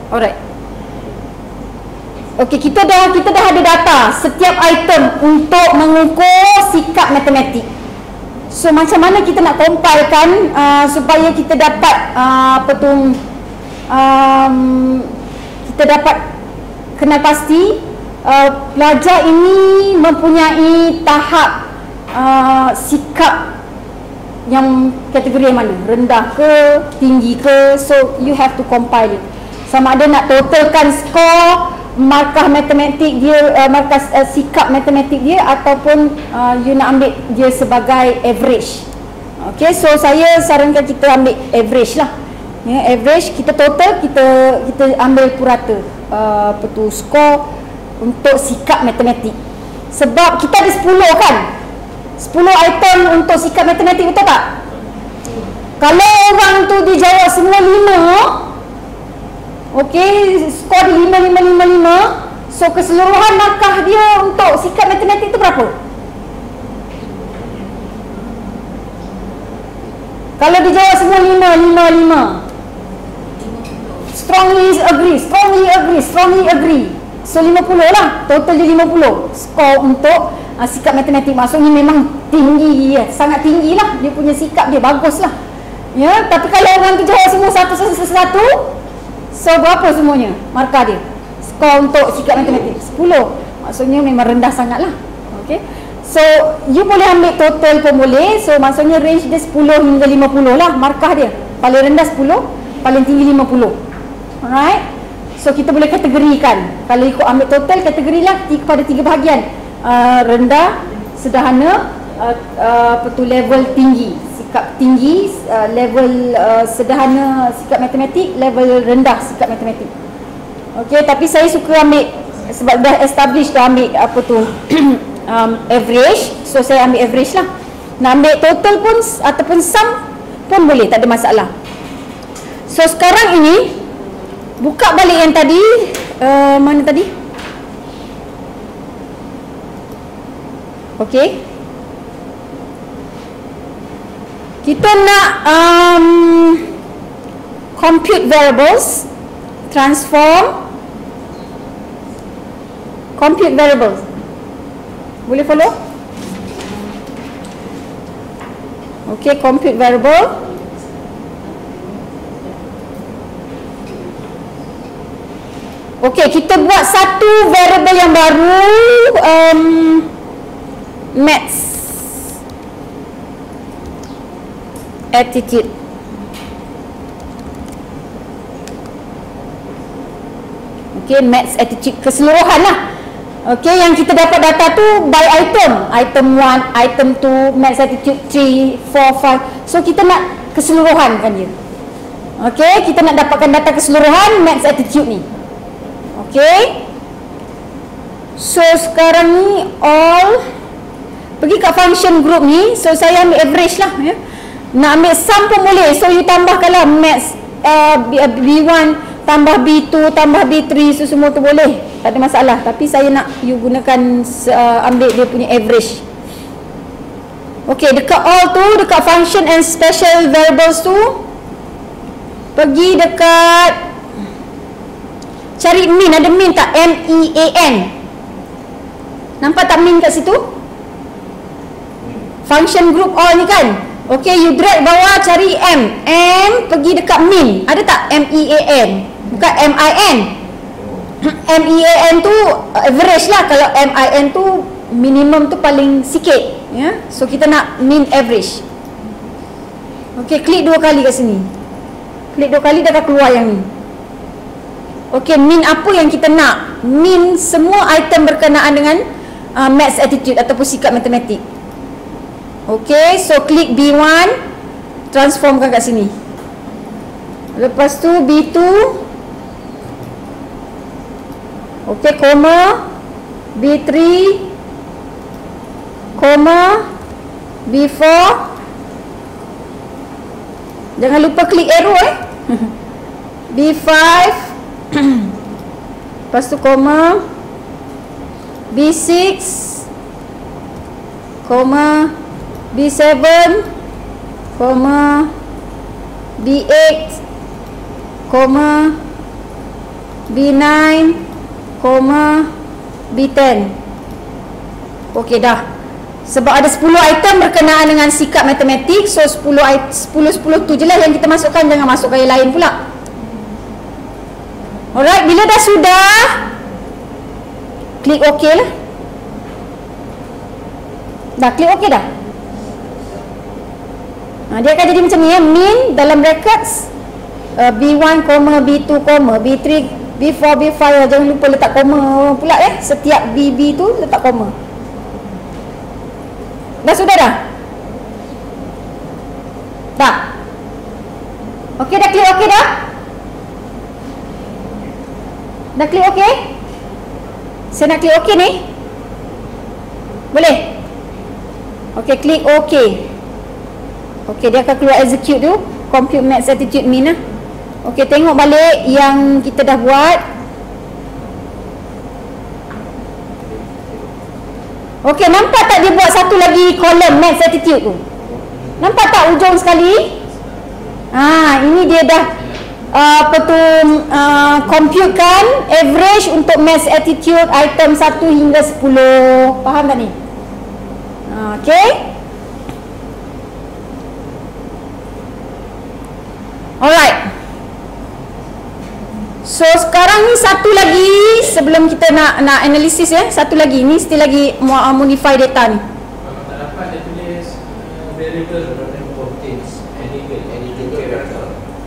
Alright. Okey, kita dah ada data setiap item untuk mengukur sikap matematik. So macam mana kita nak compilekan supaya kita dapat kita dapat kenal pasti pelajar ini mempunyai tahap sikap yang kategori yang mana, rendah ke, tinggi ke. So you have to compile it. Sama ada nak totalkan skor markah matematik dia, markah sikap matematik dia, ataupun you nak ambil dia sebagai average. Okay, so saya sarankan kita ambil average lah. Ya, average kita total, kita ambil purata skor untuk sikap matematik. Sebab kita ada 10 kan, 10 item untuk sikap matematik, betul tak? Kalau orang tu dia jawab semua 5, okey, skor dia 5, 5, 5, 5. So keseluruhan markah dia untuk sikap matematik tu berapa? Kalau dia jawab semua 5, 5, 5, strongly agree, strongly agree, strongly agree. So 50 lah, total dia 50 skor untuk sikap matematik. Maksudnya memang tinggi, sangat tinggi lah, dia punya sikap dia bagus lah. Ya, tapi kalau orang tu jawab semua satu, so berapa semuanya markah dia? Skor untuk sikap matematik 10. Maksudnya memang rendah sangat lah. Okay, so you boleh ambil total pun boleh. So maksudnya range dia 10 hingga 50 lah markah dia. Paling rendah 10, paling tinggi 50. Alright, so kita boleh kategorikan. Kalau ikut ambil total, kategorilah kepada 3 bahagian. Rendah, sederhana, level tinggi, sikap tinggi, level sederhana sikap matematik, level rendah sikap matematik. Okey, tapi saya suka ambil sebab dah establish, dah ambil average. So saya ambil average lah. Nak ambil total pun ataupun sum pun boleh, tak ada masalah. So sekarang ini buka balik yang tadi, mana tadi? Okey, kita nak compute variables, transform, compute variables. Boleh follow? Okey, compute variable. Okey, kita buat satu variable yang baru, maths attitude. Okey, maths attitude keseluruhan lah. Okey, yang kita dapat data tu by item, item 1, item 2, maths attitude 3, 4, 5. So kita nak keseluruhan kan dia. Okey, kita nak dapatkan data keseluruhan maths attitude ni. Okey, so sekarang ni all pergi kat function group ni. So saya ambil average lah ya. Nak ambil sum pun boleh. So you tambahkanlah maths B1 tambah B2 tambah B3, so semua tu boleh, tak ada masalah. Tapi saya nak you gunakan ambil dia punya average. Okey, dekat all tu, dekat function and special variables tu, pergi dekat cari min. Ada min tak? MEAN. Nampak tak min kat situ? Function group all ni kan. Okey, you drag bawah, cari M. M, pergi dekat min. Ada tak MEAN? Bukan MIN. MEAN tu average lah. Kalau MIN tu minimum tu paling sikit ya. So kita nak min average. Okey, klik 2 kali kat sini. Klik 2 kali dah akan keluar yang ni. Okey, min apa yang kita nak? Min semua item berkenaan dengan maths attitude ataupun sikap matematik. Okey, so klik B1, transformkan kat sini. Lepas tu B2. Okey, koma B3, koma B4. Jangan lupa klik arrow B5. Lepas tu koma B6, koma B7, koma B8, koma B9, B10. Okey dah. Sebab ada 10 item berkenaan dengan sikap matematik, so 10 tu je lah yang kita masukkan, jangan masukkan yang lain pula. Alright, bila dah sudah, klik OK lah. Dah klik OK dah. Dia akan jadi macam ni ya, min dalam brackets B1, B2, B3, B4, B5. Jangan lupa letak koma pula setiap BB tu letak koma. Dah sudah dah? Dah? Okey, dah klik OK dah? Dah klik OK? Saya nak klik OK ni. Boleh? Okey, klik OK. Okey, dia akan keluar execute tu, compute max attitude mean lah. Okey, tengok balik yang kita dah buat. Okey, nampak tak dia buat satu lagi kolom max attitude tu? Nampak tak ujung sekali? Ini dia dah compute kan average untuk max attitude item 1 hingga 10. Faham tak ni? Okey. Alright. So sekarang ni satu lagi sebelum kita nak analisis satu lagi ni still lagi modify data ni. Kalau tak dapat dia tulis variable contains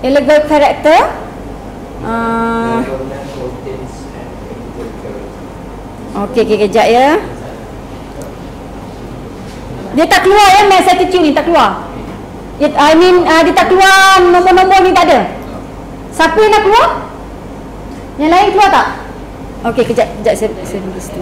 illegal character. Okey, kejap ya. Dia tak keluar max attitude ni tak keluar. Dia tak keluar nombor-nombor ni tak ada. Siapa yang nak keluar? Yang lain keluar tak? Okey, kejap saya tulis tu